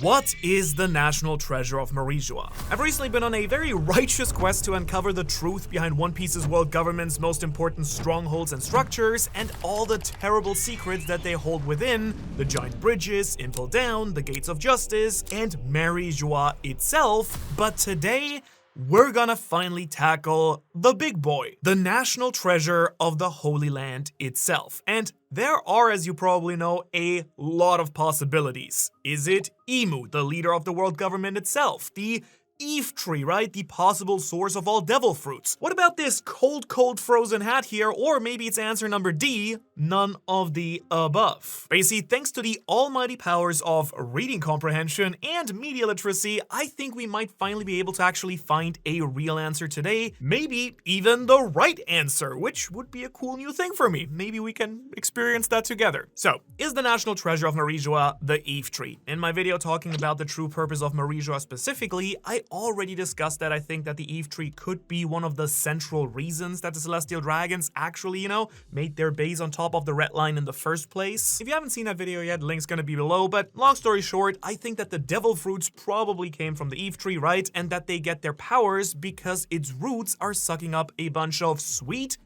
What is the national treasure of Marijua? I've recently been on a very righteous quest to uncover the truth behind One Piece's world government's most important strongholds and structures, and all the terrible secrets that they hold within: the giant bridges, Impel Down, the Gates of Justice, and Marijua itself. But today, we're gonna finally tackle the big boy, the national treasure of the Holy Land itself. And there are, as you probably know, a lot of possibilities. Is it Imu, the leader of the world government itself? The Eve Tree, right? The possible source of all devil fruits. What about this cold frozen hat here? Or maybe it's answer number D, none of the above. But you see, thanks to the almighty powers of reading comprehension and media literacy, I think we might finally be able to actually find a real answer today. Maybe even the right answer, which would be a cool new thing for me. Maybe we can experience that together. So, is the national treasure of Marijua the Eve Tree? In my video talking about the true purpose of Marijua specifically, I already discussed that I think that the Eve Tree could be one of the central reasons that the Celestial Dragons actually, made their base on top of the Red Line in the first place. If you haven't seen that video yet, link's gonna be below, but long story short, I think that the devil fruits probably came from the Eve Tree, right? And that they get their powers because its roots are sucking up a bunch of sweet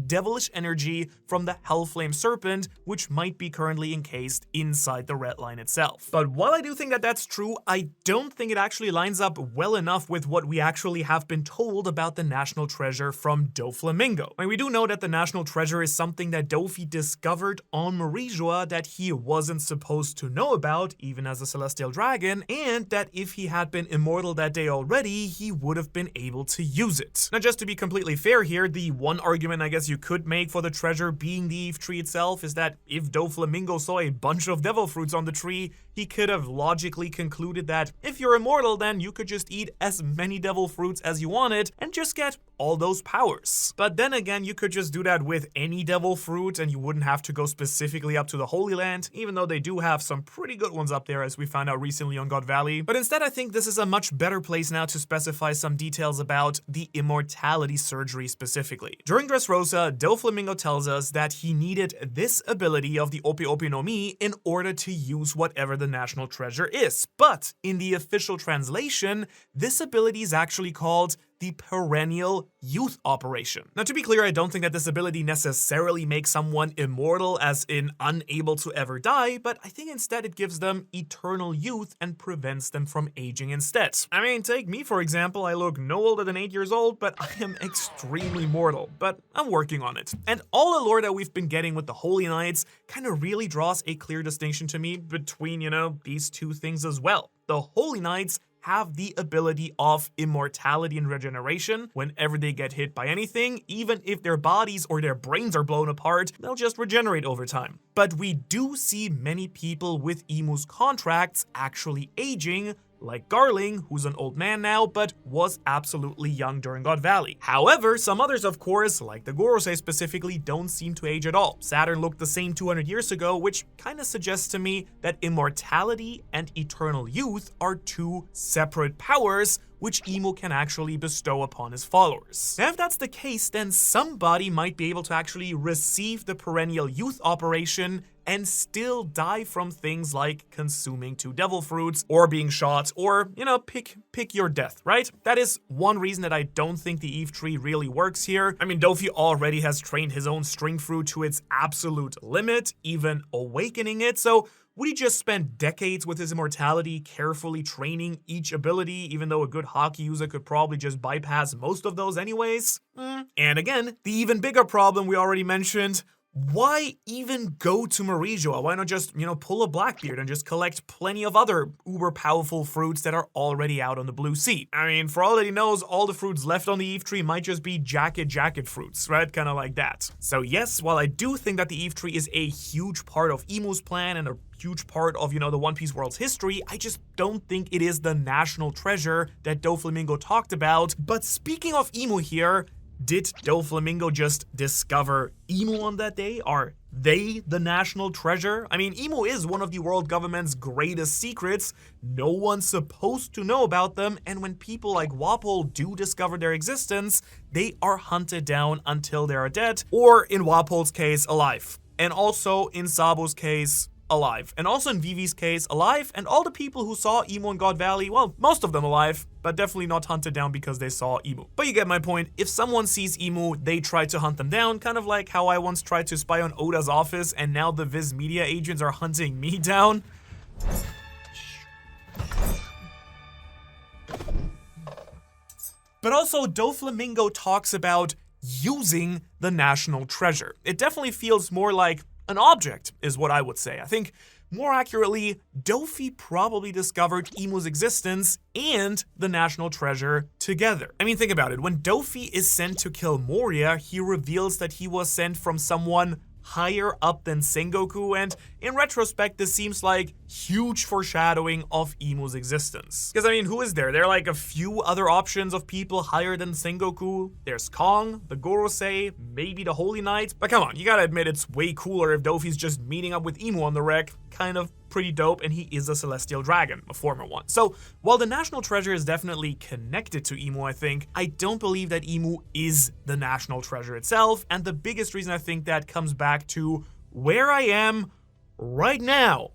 devilish energy from the Hellflame Serpent, which might be currently encased inside the Red Line itself. But while I do think that that's true, I don't think it actually lines up well enough with what we actually have been told about the national treasure from Doflamingo. I mean, we do know that the national treasure is something that Dofi discovered on Marijua that he wasn't supposed to know about, even as a Celestial Dragon, and that if he had been immortal that day already, he would have been able to use it. Now, just to be completely fair here, the one argument I guess you could make for the treasure being the Eve Tree itself is that if Doflamingo saw a bunch of devil fruits on the tree, he could have logically concluded that if you're immortal, then you could just eat as many devil fruits as you wanted and just get all those powers. But then again, you could just do that with any devil fruit and you wouldn't have to go specifically up to the Holy Land, even though they do have some pretty good ones up there, as we found out recently on God Valley. But instead, I think this is a much better place now to specify some details about the immortality surgery specifically. During Dressrosa, Doflamingo tells us that he needed this ability of the Ope Ope no Mi in order to use whatever the national treasure is. But in the official translation, this ability is actually called the Perennial Youth Operation. Now, to be clear, I don't think that this ability necessarily makes someone immortal, as in unable to ever die, but I think instead it gives them eternal youth and prevents them from aging instead. I mean, take me for example. I look no older than 8 years old, but I am extremely mortal, but I'm working on it. And all the lore that we've been getting with the Holy Knights kind of really draws a clear distinction to me between, these two things as well. The Holy Knights have the ability of immortality and regeneration. Whenever they get hit by anything, even if their bodies or their brains are blown apart, they'll just regenerate over time. But we do see many people with Imu's contracts actually aging, like Garling, who's an old man now, but was absolutely young during God Valley. However, some others, of course, like the Gorosei specifically, don't seem to age at all. Saturn looked the same 200 years ago, which kind of suggests to me that immortality and eternal youth are two separate powers which Imu can actually bestow upon his followers. Now, if that's the case, then somebody might be able to actually receive the Perennial Youth Operation and still die from things like consuming 2 devil fruits or being shot or, pick your death, right? That is one reason that I don't think the Eve Tree really works here. I mean, Dofi already has trained his own string fruit to its absolute limit, even awakening it, so would he just spend decades with his immortality carefully training each ability, even though a good hockey user could probably just bypass most of those anyways? And again, the even bigger problem we already mentioned: why even go to Marijua? Why not just, pull a Blackbeard and just collect plenty of other uber powerful fruits that are already out on the Blue Sea? I mean, for all that he knows, all the fruits left on the Eve Tree might just be jacket fruits, right? Kind of like that. So yes, while I do think that the Eve Tree is a huge part of Imu's plan and a huge part of, the One Piece world's history, I just don't think it is the national treasure that Doflamingo talked about. But speaking of Imu here, did Doflamingo just discover Imu on that day? Are they the national treasure? I mean, Imu is one of the world government's greatest secrets. No one's supposed to know about them, and when people like Wapol do discover their existence, they are hunted down until they are dead, or in Wapol's case, alive. And also, in Sabo's case, alive. And also in Vivi's case, alive, and all the people who saw Emu in God Valley, well, most of them alive, but definitely not hunted down because they saw Emu. But you get my point. If someone sees Emu, they try to hunt them down, kind of like how I once tried to spy on Oda's office and now the Viz Media agents are hunting me down. But also, Doflamingo talks about using the national treasure. It definitely feels more like an object, is what I would say. I think, more accurately, Dofi probably discovered Emu's existence and the national treasure together. I mean, think about it. When Dofi is sent to kill Moria, he reveals that he was sent from someone higher up than Sengoku, and in retrospect, this seems like huge foreshadowing of Emu's existence. Because I mean, who is there? There are like a few other options of people higher than Sengoku. There's Kong, the Gorosei, maybe the Holy Knight. But come on, you gotta admit it's way cooler if Dofi's just meeting up with Emu on the wreck. Kind of pretty dope, and he is a celestial dragon, a former one. So while the national treasure is definitely connected to Emu, I think, I don't believe that Emu is the national treasure itself, and the biggest reason I think that comes back to where I am right now.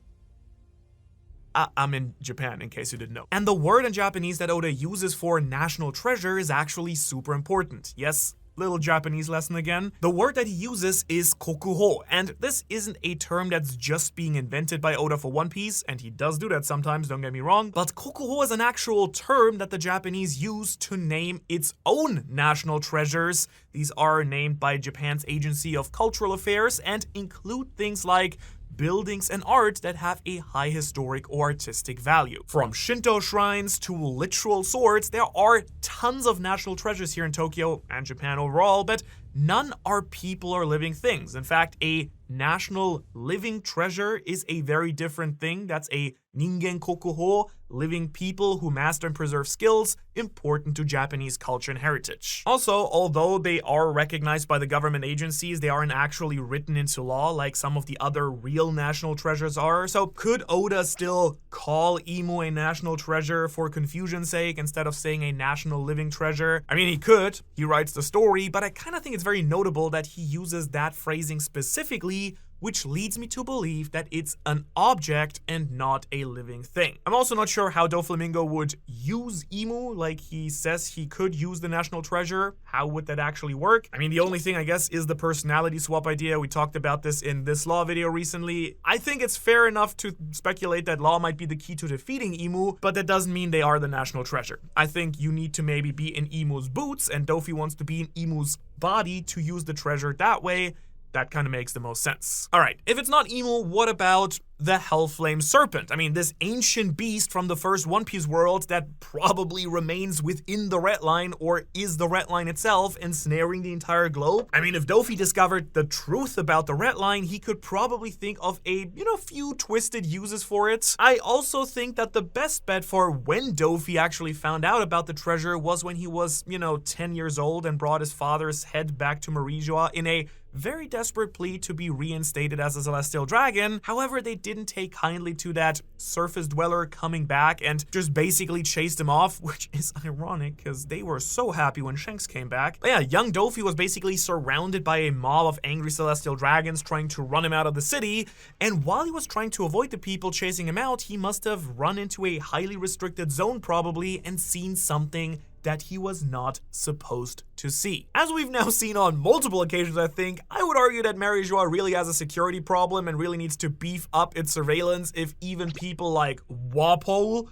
I'm in Japan, in case you didn't know. And the word in Japanese that Oda uses for national treasure is actually super important. Yes, little Japanese lesson again. The word that he uses is kokuho, and this isn't a term that's just being invented by Oda for One Piece, and he does do that sometimes, don't get me wrong, but kokuho is an actual term that the Japanese use to name its own national treasures. These are named by Japan's Agency of Cultural Affairs and include things like buildings and art that have a high historic or artistic value. From Shinto shrines to literal swords, there are tons of national treasures here in Tokyo and Japan overall, but none are people or living things. In fact, a national living treasure is a very different thing. That's a ningen kokuho, living people who master and preserve skills important to Japanese culture and heritage. Also, although they are recognized by the government agencies, they aren't actually written into law like some of the other real national treasures are. So could Oda still call Emu a national treasure for confusion's sake instead of saying a national living treasure? I mean, he could. He writes the story, but I kind of think it's very notable that he uses that phrasing specifically, which leads me to believe that it's an object and not a living thing. I'm also not sure how Doflamingo would use Emu, like he says he could use the national treasure. How would that actually work? I mean, the only thing I guess is the personality swap idea. We talked about this in this Law video recently. I think it's fair enough to speculate that Law might be the key to defeating Emu, but that doesn't mean they are the national treasure. I think you need to maybe be in Emu's boots, and Dofi wants to be in Emu's body to use the treasure that way. That kind of makes the most sense. All right, if it's not Emu, what about the Hellflame Serpent? I mean, this ancient beast from the first One Piece world that probably remains within the Red Line or is the Red Line itself, ensnaring the entire globe. I mean, if Dofi discovered the truth about the Red Line, he could probably think of a, few twisted uses for it. I also think that the best bet for when Dofi actually found out about the treasure was when he was, 10 years old and brought his father's head back to Marijua in a very desperate plea to be reinstated as a celestial dragon. However, they didn't take kindly to that surface dweller coming back and just basically chased him off, which is ironic because they were so happy when Shanks came back. But yeah, young Dofi was basically surrounded by a mob of angry celestial dragons trying to run him out of the city, and while he was trying to avoid the people chasing him out, he must have run into a highly restricted zone probably and seen something that he was not supposed to see. As we've now seen on multiple occasions, I think, I would argue that Marijua really has a security problem and really needs to beef up its surveillance if even people like Wapol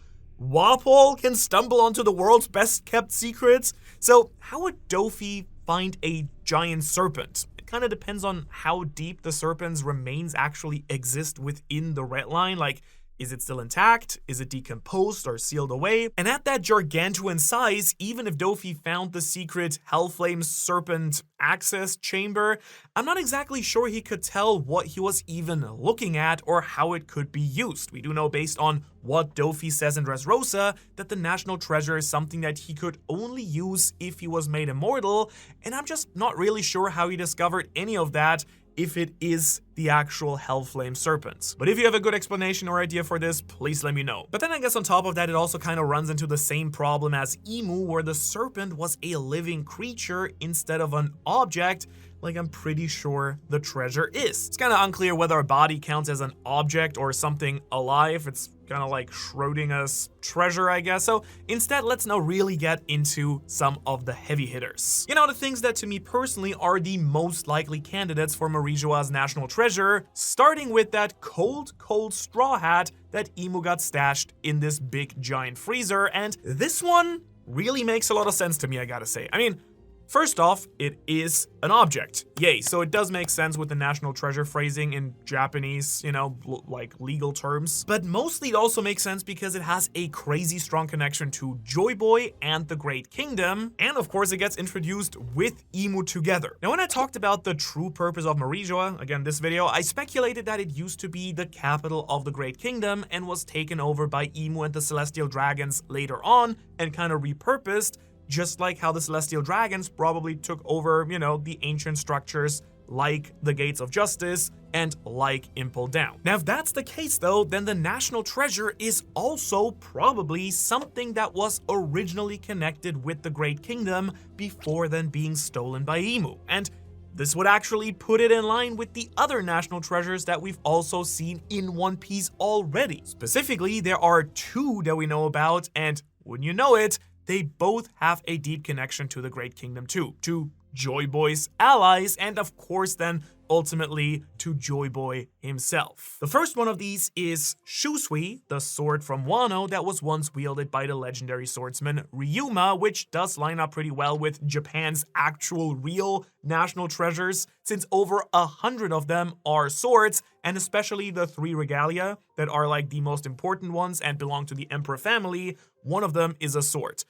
can stumble onto the world's best kept secrets. So how would Dofi find a giant serpent? It kind of depends on how deep the serpent's remains actually exist within the Red Line. Like, is it still intact? Is it decomposed or sealed away? And at that gargantuan size, even if Dofi found the secret Hellflame Serpent access chamber, I'm not exactly sure he could tell what he was even looking at or how it could be used. We do know based on what Dofi says in Dressrosa that the national treasure is something that he could only use if he was made immortal, and I'm just not really sure how he discovered any of that if it is the actual Hellflame Serpent. But if you have a good explanation or idea for this, please let me know. But then I guess on top of that, it also kind of runs into the same problem as Emu, where the serpent was a living creature instead of an object, like I'm pretty sure the treasure is. It's kind of unclear whether a body counts as an object or something alive. It's kind of like Schrodinger's treasure, I guess. So instead, let's now really get into some of the heavy hitters. You know, the things that to me personally are the most likely candidates for Marijoa's national treasure, starting with that cold straw hat that Emu got stashed in this big giant freezer. And this one really makes a lot of sense to me, I gotta say. I mean, first off, it is an object. Yay, so it does make sense with the national treasure phrasing in Japanese, you know, like legal terms. But mostly it also makes sense because it has a crazy strong connection to Joyboy and the Great Kingdom. And of course, it gets introduced with Emu together. Now, when I talked about the true purpose of Marijoa, again, this video, I speculated that it used to be the capital of the Great Kingdom and was taken over by Emu and the Celestial Dragons later on and kind of repurposed, just like how the Celestial Dragons probably took over, you know, the ancient structures like the Gates of Justice and like Impel Down. Now, if that's the case though, then the national treasure is also probably something that was originally connected with the Great Kingdom before then being stolen by Emu. And this would actually put it in line with the other national treasures that we've also seen in One Piece already. Specifically, there are two that we know about, and wouldn't you know it, they both have a deep connection to the Great Kingdom too, to Joyboy's allies, and of course then ultimately to Joyboy himself. The first one of these is Shusui, the sword from Wano that was once wielded by the legendary swordsman Ryuma, which does line up pretty well with Japan's actual real national treasures, since over 100 of them are swords, and especially the 3 regalia that are like the most important ones and belong to the Emperor family. One of them is a sword,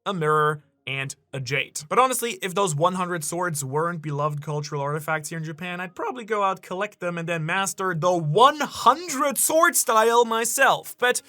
a mirror, and a jade. But honestly, if those 100 swords weren't beloved cultural artifacts here in Japan, I'd probably go out, collect them, and then master the 100 sword style myself. But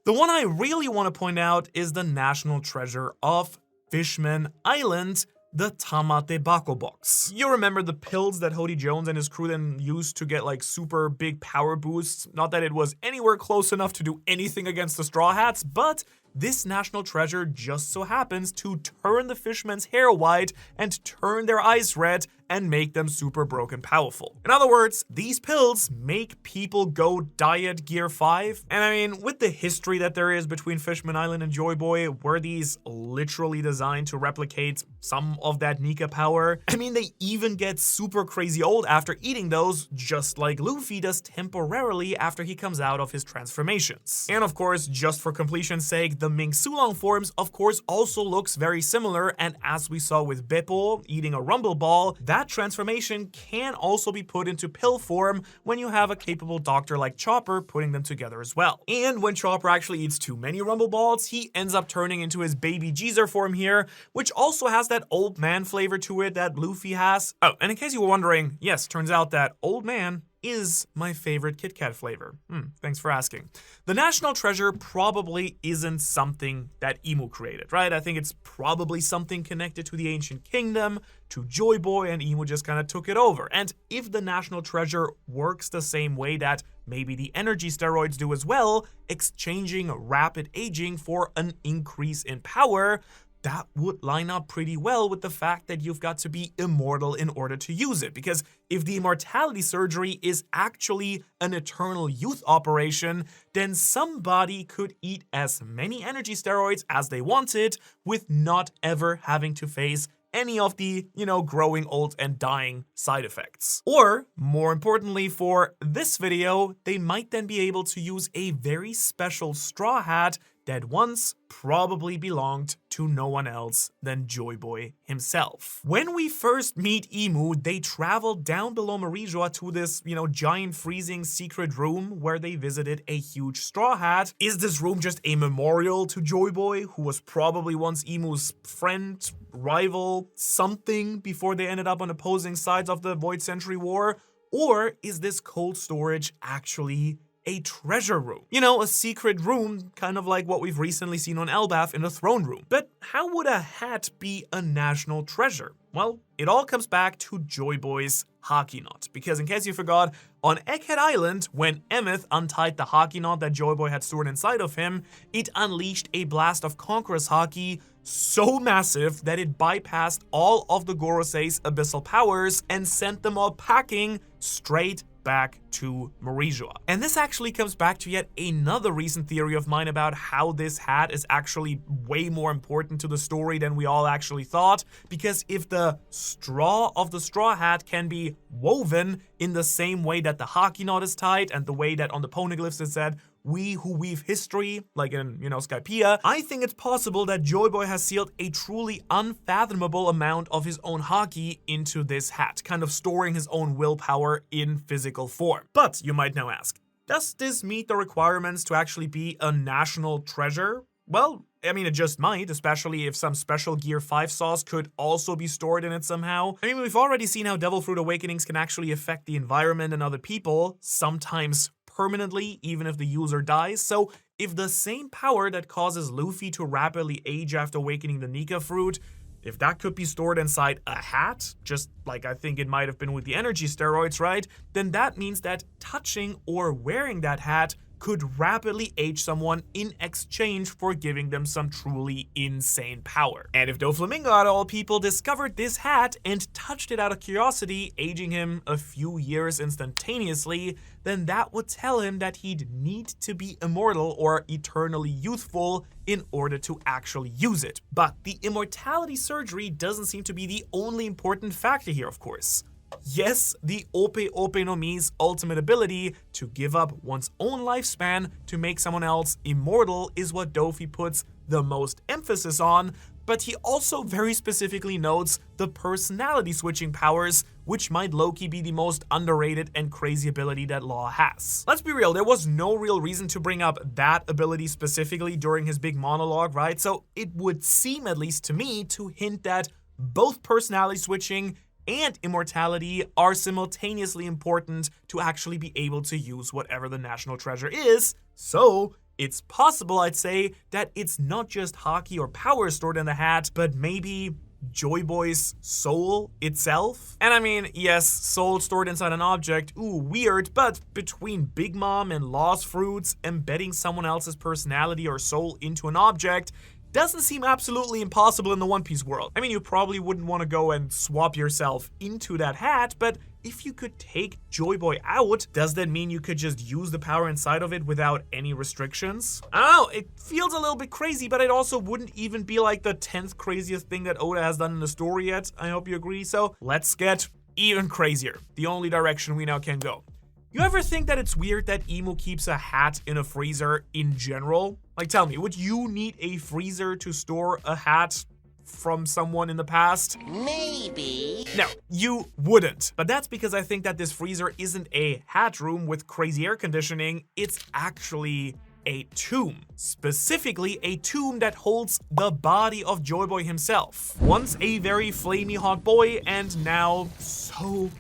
the one I really want to point out is the national treasure of Fishman Island, the Tamate Bako box. You remember the pills that Hody Jones and his crew then used to get like super big power boosts? Not that it was anywhere close enough to do anything against the Straw Hats, but this national treasure just so happens to turn the fishmen's hair white and turn their eyes red and make them super broken powerful. In other words, these pills make people go diet gear 5. And I mean, with the history that there is between Fishman Island and Joyboy, were these literally designed to replicate some of that Nika power? I mean, they even get super crazy old after eating those, just like Luffy does temporarily after he comes out of his transformations. And of course, just for completion's sake, the Ming Sulong forms of course also looks very similar, and as we saw with Beppo eating a rumble ball, that transformation can also be put into pill form when you have a capable doctor like Chopper putting them together as well. And when Chopper actually eats too many rumble balls, he ends up turning into his baby Geezer form here, which also has that old man flavor to it that Luffy has. Oh, and in case you were wondering, yes, turns out that old man is my favorite Kit Kat flavor. Thanks for asking. The national treasure probably isn't something that Emu created, right? I think it's probably something connected to the ancient kingdom, to Joyboy, and Emu just kind of took it over. And if the national treasure works the same way that maybe the energy steroids do as well, exchanging rapid aging for an increase in power, that would line up pretty well with the fact that you've got to be immortal in order to use it. Because if the immortality surgery is actually an eternal youth operation, then somebody could eat as many energy steroids as they wanted with not ever having to face any of the, growing old and dying side effects. Or, more importantly for this video, they might then be able to use a very special straw hat that once probably belonged to no one else than Joyboy himself. When we first meet Emu, they travel down below Marijoa to this, giant freezing secret room where they visited a huge straw hat. Is this room just a memorial to Joyboy, who was probably once Emu's friend, rival, something before they ended up on opposing sides of the Void Century War? Or is this cold storage actually a treasure room. You know, a secret room, kind of like what we've recently seen on Elbaf in the throne room. But how would a hat be a national treasure? Well, it all comes back to Joyboy's hockey knot, because in case you forgot, on Egghead Island, when Emeth untied the hockey knot that Joyboy had stored inside of him, it unleashed a blast of Conqueror's Haki so massive that it bypassed all of the Gorosei's abyssal powers and sent them all packing straight back to Mauresia. And this actually comes back to yet another recent theory of mine about how this hat is actually way more important to the story than we all actually thought, because if the straw of the straw hat can be woven in the same way that the hockey knot is tied and the way that on the poneglyphs it said, "We who weave history," like in, Skypiea, I think it's possible that Joyboy has sealed a truly unfathomable amount of his own haki into this hat, kind of storing his own willpower in physical form. But you might now ask, does this meet the requirements to actually be a national treasure? Well, I mean, it just might, especially if some special Gear 5 sauce could also be stored in it somehow. I mean, we've already seen how Devil Fruit Awakenings can actually affect the environment and other people, sometimes permanently, even if the user dies. So if the same power that causes Luffy to rapidly age after awakening the Nika fruit, if that could be stored inside a hat, just like I think it might have been with the energy steroids, right? Then that means that touching or wearing that hat could rapidly age someone in exchange for giving them some truly insane power. And if Doflamingo out of all people discovered this hat and touched it out of curiosity, aging him a few years instantaneously, then that would tell him that he'd need to be immortal or eternally youthful in order to actually use it. But the immortality surgery doesn't seem to be the only important factor here, of course. Yes, the Ope Ope no Mi's ultimate ability to give up one's own lifespan to make someone else immortal is what Dofi puts the most emphasis on, but he also very specifically notes the personality switching powers, which might low-key be the most underrated and crazy ability that Law has. Let's be real, there was no real reason to bring up that ability specifically during his big monologue, right? So it would seem, at least to me, to hint that both personality switching and immortality are simultaneously important to actually be able to use whatever the national treasure is. So it's possible, I'd say, that it's not just haki or power stored in the hat, but maybe Joyboy's soul itself. And I mean, yes, soul stored inside an object, ooh, weird, but between Big Mom and Lost Fruits, embedding someone else's personality or soul into an object doesn't seem absolutely impossible in the One Piece world. I mean, you probably wouldn't want to go and swap yourself into that hat, but if you could take Joyboy out, does that mean you could just use the power inside of it without any restrictions? I don't know, it feels a little bit crazy, but it also wouldn't even be like the 10th craziest thing that Oda has done in the story yet. I hope you agree. So let's get even crazier. The only direction we now can go. You ever think that it's weird that Emu keeps a hat in a freezer in general? Like, tell me, would you need a freezer to store a hat from someone in the past? Maybe. No, you wouldn't. But that's because I think that this freezer isn't a hat room with crazy air conditioning, it's actually a tomb. Specifically, a tomb that holds the body of Joyboy himself. Once a very flamey hot boy, and now so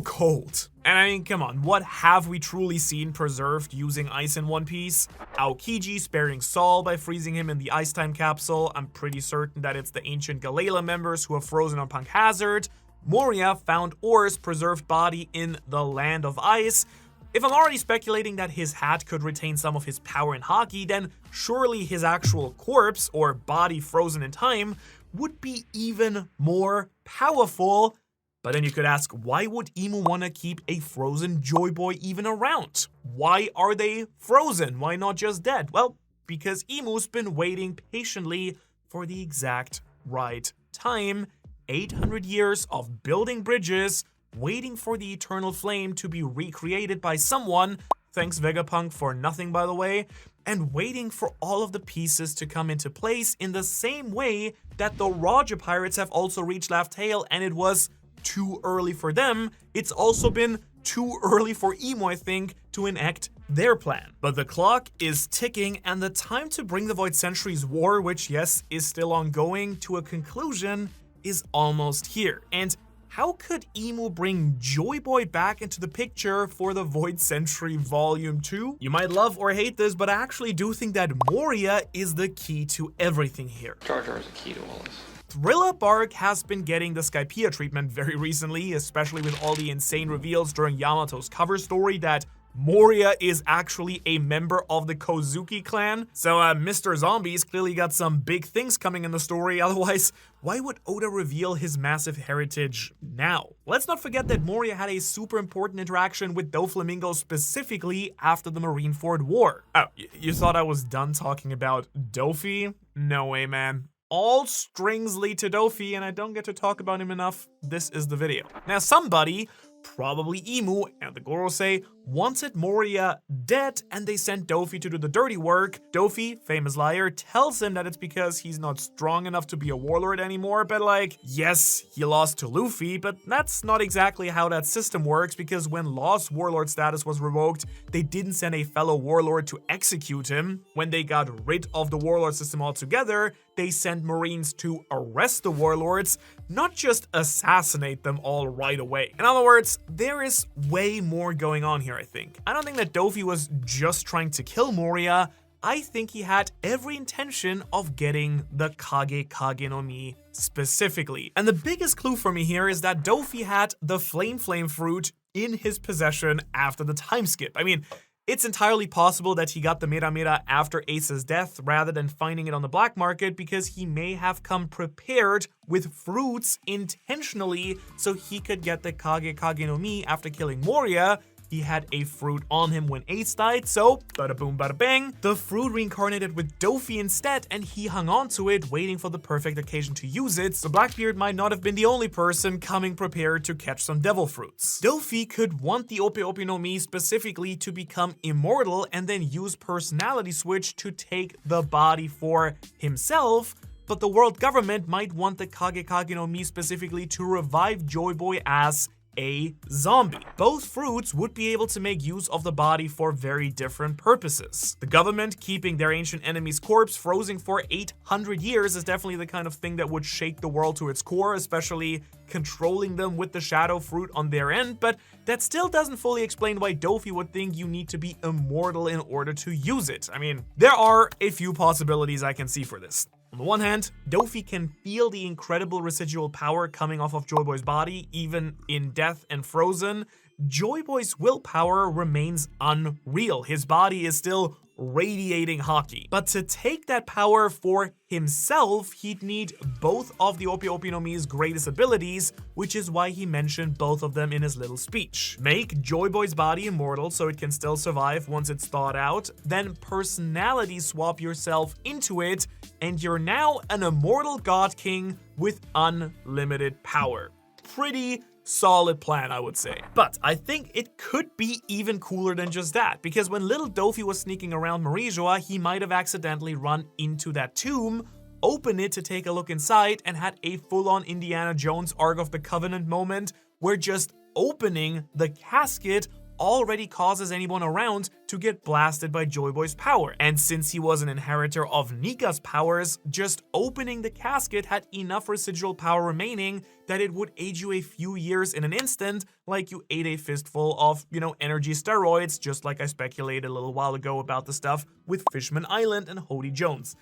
cold. And I mean, come on, what have we truly seen preserved using ice in One Piece? Aokiji sparing Saul by freezing him in the Ice Time capsule. I'm pretty certain that it's the ancient Galela members who are frozen on Punk Hazard. Moria found Or's preserved body in the Land of Ice. If I'm already speculating that his hat could retain some of his power and haki, then surely his actual corpse, or body frozen in time, would be even more powerful. But then you could ask, why would Emu want to keep a frozen Joyboy even around? Why are they frozen? Why not just dead? Well, because Emu's been waiting patiently for the exact right time. 800 years of building bridges, waiting for the eternal flame to be recreated by someone, thanks Vegapunk for nothing by the way, and waiting for all of the pieces to come into place in the same way that the Roger Pirates have also reached Laugh Tale, and it was too early for them. It's also been too early for Emu, I think, to enact their plan. But the clock is ticking, and the time to bring the Void Centuries War, which yes, is still ongoing, to a conclusion is almost here. And how could Emu bring Joyboy back into the picture for the Void Century Volume 2? You might love or hate this, but I actually do think that Moria is the key to everything here. Jar Jar is the key to all this. Thriller Bark has been getting the Skypiea treatment very recently, especially with all the insane reveals during Yamato's cover story that Moria is actually a member of the Kozuki clan. So Mr. Zombie's clearly got some big things coming in the story, otherwise why would Oda reveal his massive heritage now? Let's not forget that Moria had a super important interaction with Doflamingo specifically after the Marineford War. Oh, you thought I was done talking about Dofi? No way, man. All strings lead to Dofi, and I don't get to talk about him enough. This is the video. Now, somebody, probably Emu and the Gorosei, wanted Moria dead, and they sent Dofi to do the dirty work. Dofi, famous liar, tells him that it's because he's not strong enough to be a warlord anymore, but like, yes, he lost to Luffy, but that's not exactly how that system works, because when Law's warlord status was revoked, they didn't send a fellow warlord to execute him. When they got rid of the warlord system altogether, they sent Marines to arrest the warlords, not just assassinate them all right away. In other words, there is way more going on here, I think. I don't think that Dofi was just trying to kill Moria. I think he had every intention of getting the Kage Kage no Mi specifically. And the biggest clue for me here is that Dofi had the Flame fruit in his possession after the time skip. I mean, it's entirely possible that he got the Mera Mera after Ace's death rather than finding it on the black market, because he may have come prepared with fruits intentionally so he could get the Kage Kage no Mi after killing Moria. He had a fruit on him when Ace died, so bada boom bada bang, the fruit reincarnated with Dofi instead, and he hung on to it, waiting for the perfect occasion to use it, so Blackbeard might not have been the only person coming prepared to catch some devil fruits. Dofi could want the Ope Ope no Mi specifically to become immortal and then use personality switch to take the body for himself, but the world government might want the Kage Kage no Mi specifically to revive Joyboy as a zombie. Both fruits would be able to make use of the body for very different purposes. The government keeping their ancient enemy's corpse frozen for 800 years is definitely the kind of thing that would shake the world to its core, especially controlling them with the shadow fruit on their end, but that still doesn't fully explain why Dofi would think you need to be immortal in order to use it. I mean, there are a few possibilities I can see for this. On the one hand, Dofi can feel the incredible residual power coming off of Joyboy's body, even in death and frozen. Joyboy's willpower remains unreal. His body is still radiating hockey. But to take that power for himself, he'd need both of the Ope Ope no Mi's greatest abilities, which is why he mentioned both of them in his little speech. Make Joyboy's body immortal so it can still survive once it's thawed out, then personality swap yourself into it, and you're now an immortal God King with unlimited power. Pretty solid plan, I would say. But I think it could be even cooler than just that, because when little Dofi was sneaking around Marie-Joie, he might have accidentally run into that tomb, opened it to take a look inside, and had a full-on Indiana Jones Ark of the Covenant moment where just opening the casket already causes anyone around to get blasted by Joyboy's power. And since he was an inheritor of Nika's powers, just opening the casket had enough residual power remaining that it would age you a few years in an instant, like you ate a fistful of, energy steroids, just like I speculated a little while ago about the stuff with Fishman Island and Hody Jones.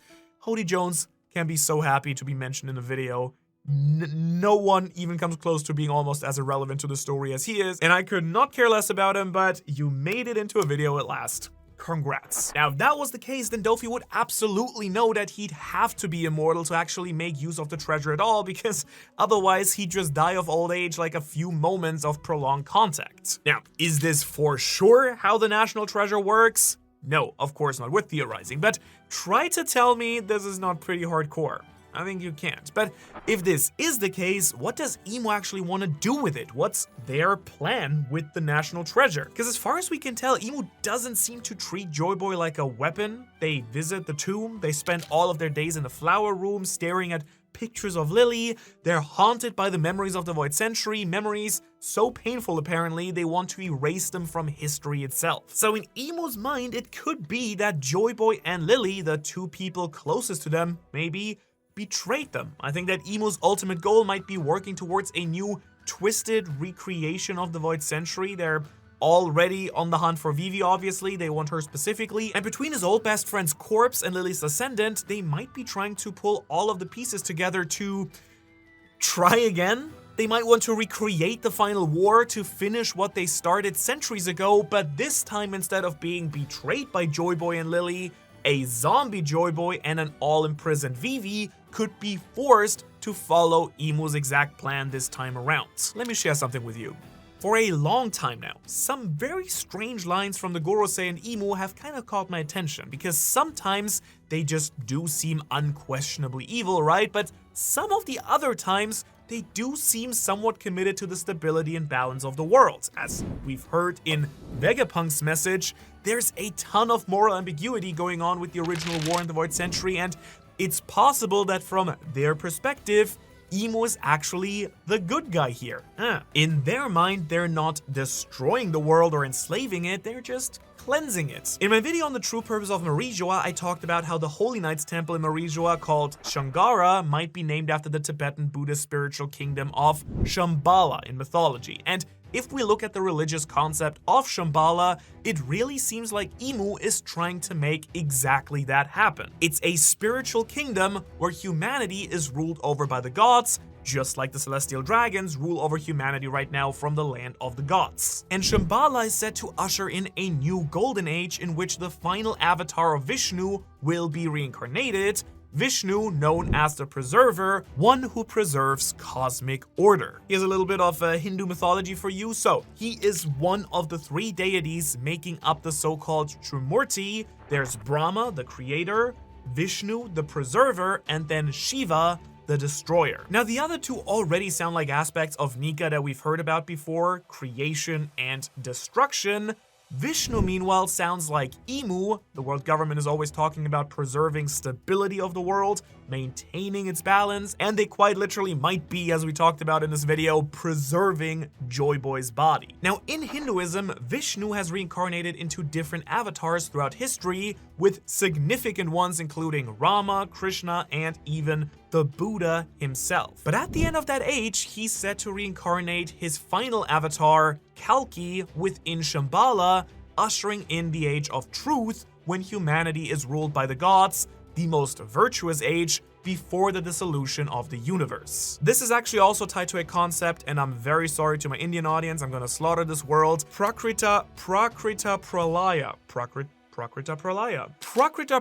Hody Jones can be so happy to be mentioned in the video. No one even comes close to being almost as irrelevant to the story as he is, and I could not care less about him, but you made it into a video at last. Congrats. Now, if that was the case, then Dofi would absolutely know that he'd have to be immortal to actually make use of the treasure at all, because otherwise he'd just die of old age like a few moments of prolonged contact. Now, is this for sure how the national treasure works? No, of course not with theorizing, but try to tell me this is not pretty hardcore. I think you can't. But if this is the case, what does Emu actually want to do with it? What's their plan with the national treasure? Because as far as we can tell, Emu doesn't seem to treat Joyboy like a weapon. They visit the tomb, they spend all of their days in the flower room staring at pictures of Lily. They're haunted by the memories of the Void Century, memories so painful apparently they want to erase them from history itself. So in Emu's mind, it could be that Joyboy and Lily, the two people closest to them, maybe betrayed them. I think that Emu's ultimate goal might be working towards a new twisted recreation of the Void Century. They're already on the hunt for Vivi, obviously. They want her specifically. And between his old best friend's corpse and Lily's ascendant, they might be trying to pull all of the pieces together to try again. They might want to recreate the final war to finish what they started centuries ago, but this time, instead of being betrayed by Joyboy and Lily, a zombie Joyboy and an all-imprisoned Vivi could be forced to follow Imu's exact plan this time around. Let me share something with you. For a long time now, some very strange lines from the Gorosei and Imu have kind of caught my attention, because sometimes they just do seem unquestionably evil, right? But some of the other times, they do seem somewhat committed to the stability and balance of the world. As we've heard in Vegapunk's message, there's a ton of moral ambiguity going on with the original war in the Void Century, and it's possible that from their perspective, Imu is actually the good guy here. In their mind, they're not destroying the world or enslaving it, they're just cleansing it. In my video on the true purpose of Marijua, I talked about how the Holy Knight's temple in Marijua, called Shangara, might be named after the Tibetan Buddhist spiritual kingdom of Shambhala in mythology. And if we look at the religious concept of Shambhala, it really seems like Imu is trying to make exactly that happen. It's a spiritual kingdom where humanity is ruled over by the gods, just like the celestial dragons rule over humanity right now from the land of the gods. And Shambhala is set to usher in a new golden age in which the final avatar of Vishnu will be reincarnated, Vishnu, known as the Preserver, one who preserves cosmic order. Here's a little bit of Hindu mythology for you. So, he is one of the three deities making up the so-called Trimurti. There's Brahma, the creator, Vishnu, the preserver, and then Shiva, the destroyer. Now, the other two already sound like aspects of Nika that we've heard about before, creation and destruction. Vishnu, meanwhile, sounds like Imu. The world government is always talking about preserving stability of the world, maintaining its balance, and they quite literally might be, as we talked about in this video, preserving Joyboy's body. Now, in Hinduism, Vishnu has reincarnated into different avatars throughout history, with significant ones including Rama, Krishna, and even the Buddha himself. But at the end of that age, he's set to reincarnate his final avatar, Kalki, within Shambhala, ushering in the age of truth when humanity is ruled by the gods, the most virtuous age before the dissolution of the universe. This is actually also tied to a concept, and I'm very sorry to my Indian audience, I'm gonna slaughter this word, Prakrita Pralaya. Prakrita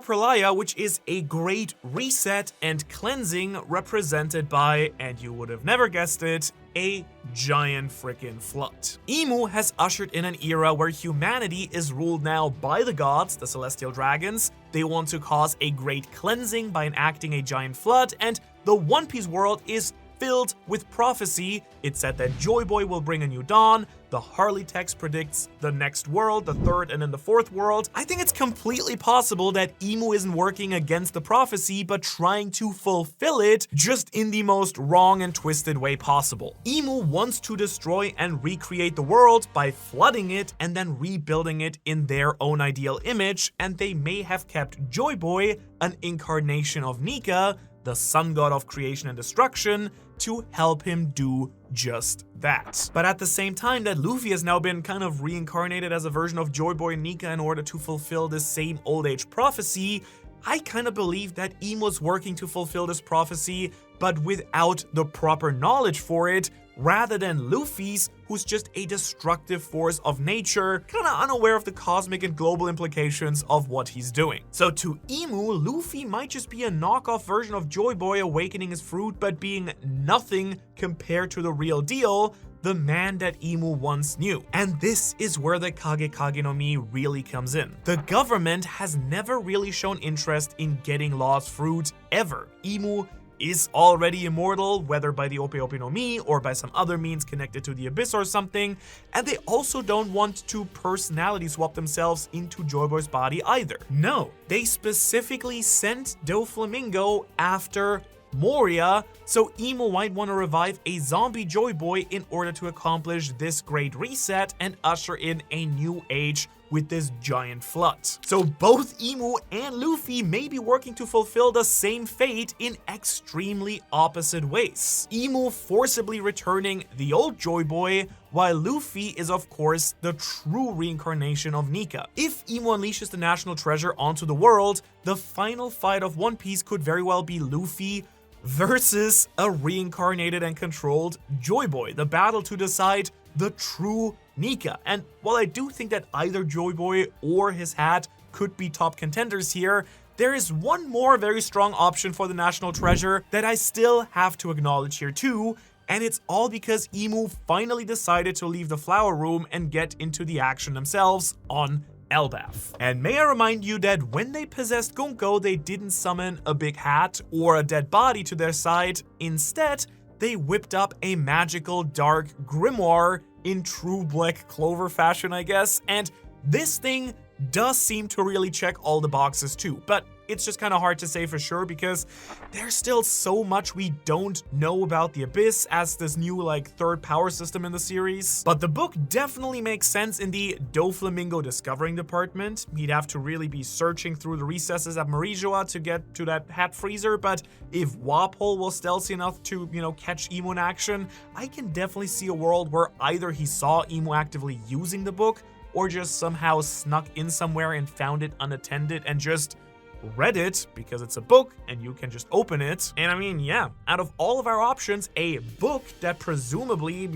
Pralaya, which is a great reset and cleansing represented by, and you would have never guessed it, a giant freaking flood. Imu has ushered in an era where humanity is ruled now by the gods, the celestial dragons. They want to cause a great cleansing by enacting a giant flood, and the One Piece world is filled with prophecy. It's said that Joyboy will bring a new dawn. The Harley text predicts the next world, the third and then the fourth world. I think it's completely possible that Imu isn't working against the prophecy, but trying to fulfill it just in the most wrong and twisted way possible. Imu wants to destroy and recreate the world by flooding it and then rebuilding it in their own ideal image, and they may have kept Joyboy, an incarnation of Nika, the sun god of creation and destruction, to help him do just that. But at the same time that Luffy has now been kind of reincarnated as a version of Joyboy and Nika in order to fulfill this same old age prophecy, I kind of believe that Imu's working to fulfill this prophecy, but without the proper knowledge for it, rather than Luffy's, who's just a destructive force of nature, kind of unaware of the cosmic and global implications of what he's doing. So to Imu, Luffy might just be a knockoff version of Joyboy awakening his fruit, but being nothing compared to the real deal, the man that Imu once knew. And this is where the Kage no Mi really comes in. The government has never really shown interest in getting Law's fruit, ever. Imu is already immortal, whether by the Ope no Mi or by some other means connected to the Abyss or something, and they also don't want to personality swap themselves into Joyboy's body either. No, they specifically sent Doflamingo after Moria, so Imu might want to revive a zombie Joyboy in order to accomplish this great reset and usher in a new age with this giant flood. So both Imu and Luffy may be working to fulfill the same fate in extremely opposite ways. Imu forcibly returning the old Joyboy, while Luffy is of course the true reincarnation of Nika. If Imu unleashes the national treasure onto the world, the final fight of One Piece could very well be Luffy versus a reincarnated and controlled Joyboy, the battle to decide the true Nika. And while I do think that either Joyboy or his hat could be top contenders here, there is one more very strong option for the national treasure that I still have to acknowledge here too, and it's all because Imu finally decided to leave the flower room and get into the action themselves on Elbaf. And may I remind you that when they possessed Gunko, they didn't summon a big hat or a dead body to their side. Instead, they whipped up a magical dark grimoire in true Black Clover fashion, I guess, and this thing does seem to really check all the boxes too, but it's just kind of hard to say for sure because there's still so much we don't know about the Abyss as this new third power system in the series. But the book definitely makes sense in the Doflamingo discovering department. He'd have to really be searching through the recesses at Morijoa to get to that hat freezer, but if Wapol was stealthy enough to, catch Imu in action, I can definitely see a world where either he saw Imu actively using the book or just somehow snuck in somewhere and found it unattended and just read it because it's a book and you can just open it. And I mean, yeah, out of all of our options, a book that presumably,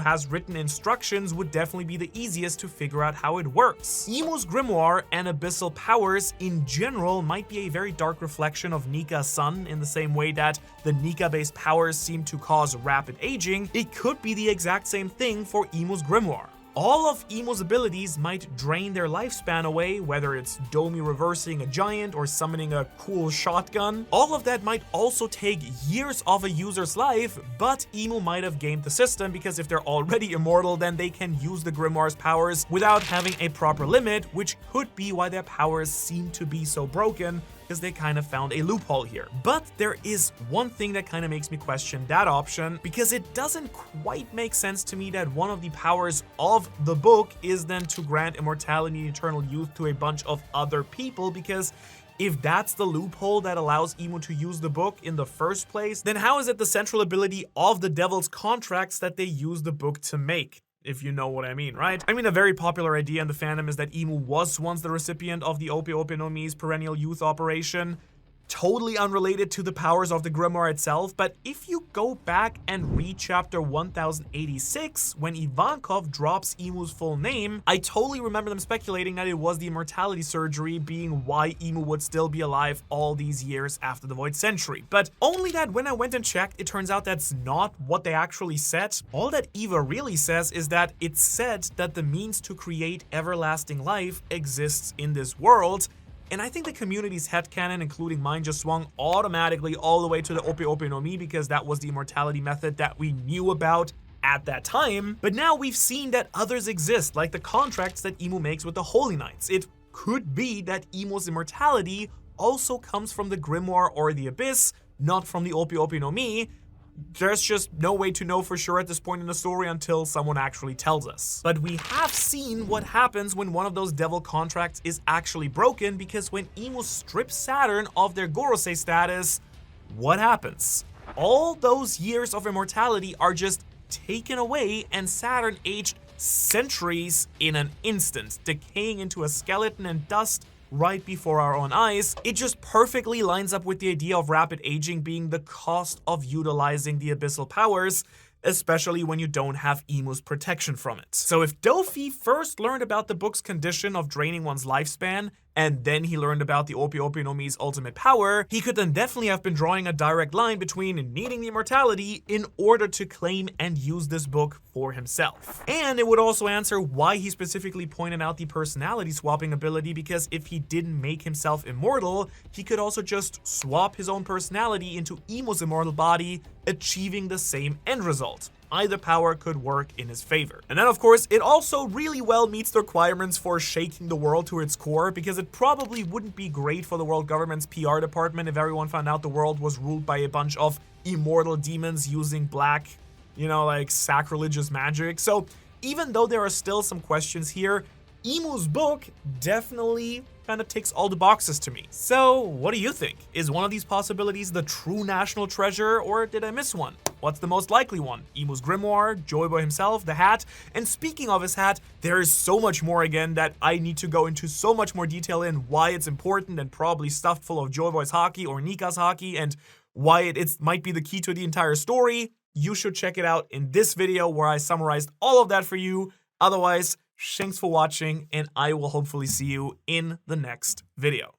has written instructions would definitely be the easiest to figure out how it works. Imu's grimoire and abyssal powers in general might be a very dark reflection of Nika's sun in the same way that the Nika-based powers seem to cause rapid aging. It could be the exact same thing for Imu's grimoire. All of Imu's abilities might drain their lifespan away, whether it's Domi reversing a giant or summoning a cool shotgun. All of that might also take years of a user's life, but Imu might have gamed the system because if they're already immortal, then they can use the Grimoire's powers without having a proper limit, which could be why their powers seem to be so broken, because they kind of found a loophole here. But there is one thing that kind of makes me question that option, because it doesn't quite make sense to me that one of the powers of the book is then to grant immortality and eternal youth to a bunch of other people, because if that's the loophole that allows Imu to use the book in the first place, then how is it the central ability of the Devil's contracts that they use the book to make? If you know what I mean, right? I mean, a very popular idea in the fandom is that Imu was once the recipient of the Ope Ope no Mi's perennial youth operation, totally unrelated to the powers of the Grimoire itself, but if you go back and read chapter 1086, when Ivankov drops Imu's full name, I totally remember them speculating that it was the immortality surgery being why Imu would still be alive all these years after the Void Century. But only that when I went and checked, it turns out that's not what they actually said. All that Eva really says is that it said that the means to create everlasting life exists in this world. And I think the community's headcanon, including mine, just swung automatically all the way to the Ope Ope no Mi because that was the immortality method that we knew about at that time. But now we've seen that others exist, like the contracts that Imu makes with the Holy Knights. It could be that Imu's immortality also comes from the Grimoire or the Abyss, not from the Ope Ope no Mi. There's just no way to know for sure at this point in the story until someone actually tells us. But we have seen what happens when one of those devil contracts is actually broken, because when Imu strips Saturn of their Gorosei status, what happens? All those years of immortality are just taken away, and Saturn aged centuries in an instant, decaying into a skeleton and dust right before our own eyes. It just perfectly lines up with the idea of rapid aging being the cost of utilizing the abyssal powers, especially when you don't have Imu's protection from it. So if Dofi first learned about the book's condition of draining one's lifespan, and then he learned about the Ope Ope no Mi's ultimate power, he could then definitely have been drawing a direct line between needing the immortality in order to claim and use this book for himself. And it would also answer why he specifically pointed out the personality swapping ability, because if he didn't make himself immortal, he could also just swap his own personality into Imu's immortal body, achieving the same end result. Either power could work in his favor. And then of course, it also really well meets the requirements for shaking the world to its core, because it probably wouldn't be great for the world government's PR department if everyone found out the world was ruled by a bunch of immortal demons using black, sacrilegious magic. So even though there are still some questions here, Emu's book definitely kind of ticks all the boxes to me. So what do you think? Is one of these possibilities the true national treasure, or did I miss one? What's the most likely one? Emu's Grimoire, Joyboy himself, the hat? And speaking of his hat, there is so much more again that I need to go into so much more detail in why it's important and probably stuffed full of Joyboy's haki or Nika's haki, and why it might be the key to the entire story. You should check it out in this video where I summarized all of that for you. Otherwise, thanks for watching, and I will hopefully see you in the next video.